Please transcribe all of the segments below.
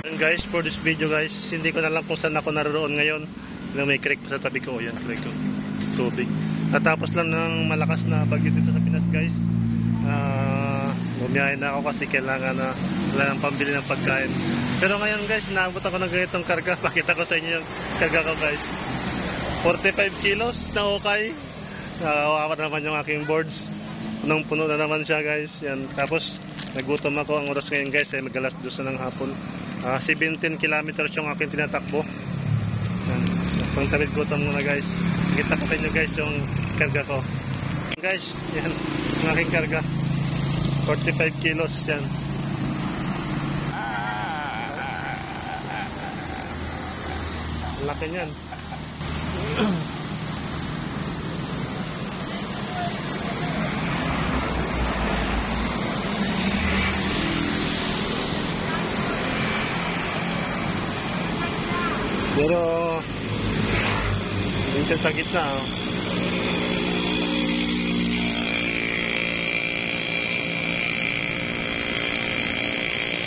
And guys, for this video guys, hindi ko na lang kung saan ako naroon ngayon. May creek pa sa tabi ko. Yan, creek ko. Tubig. Natapos lang ng malakas na bagyo dito sa Pinas guys. Bumiyahin na ako kasi kailangan na wala ng pambili ng pagkain. Pero ngayon guys, naabot ako ng ganitong karga. Pakita ko sa inyo yung karga ko guys. 45 kilos na okay. Nakakawa naman yung aking boards. Punong-puno na naman siya guys. Yan. Tapos nagutom ako. Ang oras ngayon guys ay mag-alas 2 ng hapon. 17 kilometers yung aking tinatakbo. Yan. Pang tawid gutom muna guys. Kita ko sa inyo guys yung karga ko. Guys, yan. Yung aking karga. 45 kilos yan. Laki niyan. Pero dito sa gitna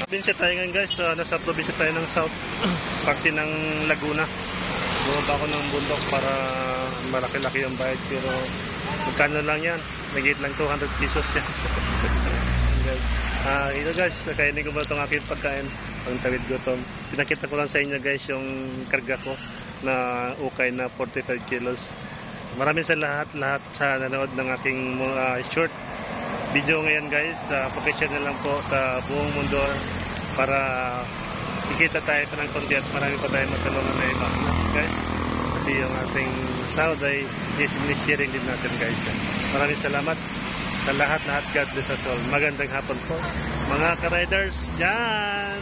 probinsya tayo ngayon guys. Nasa probinsya tayo ng South parte ng Laguna. Bumaba ako ng bundok para malaki-laki yung bayad, pero magkano lang yan, nagigit lang 200 pesos yan. Ito guys, nakainin ko ba itong aking pagkain pang tawid gutom. Pinakita ko lang sa inyo guys yung karga ko na ukay na 45 kilos. Maraming sa lahat sa nanood ng aking short video ngayon guys. Pakishare na lang po sa buong mundo para kikita tayo pa ng konti at marami pa tayo matulungan na iba guys. Kasi yung ating sahod ay sharing din natin guys. Maraming salamat sa lahat. God bless us all. Magandang hapon po mga ka-riders dyan.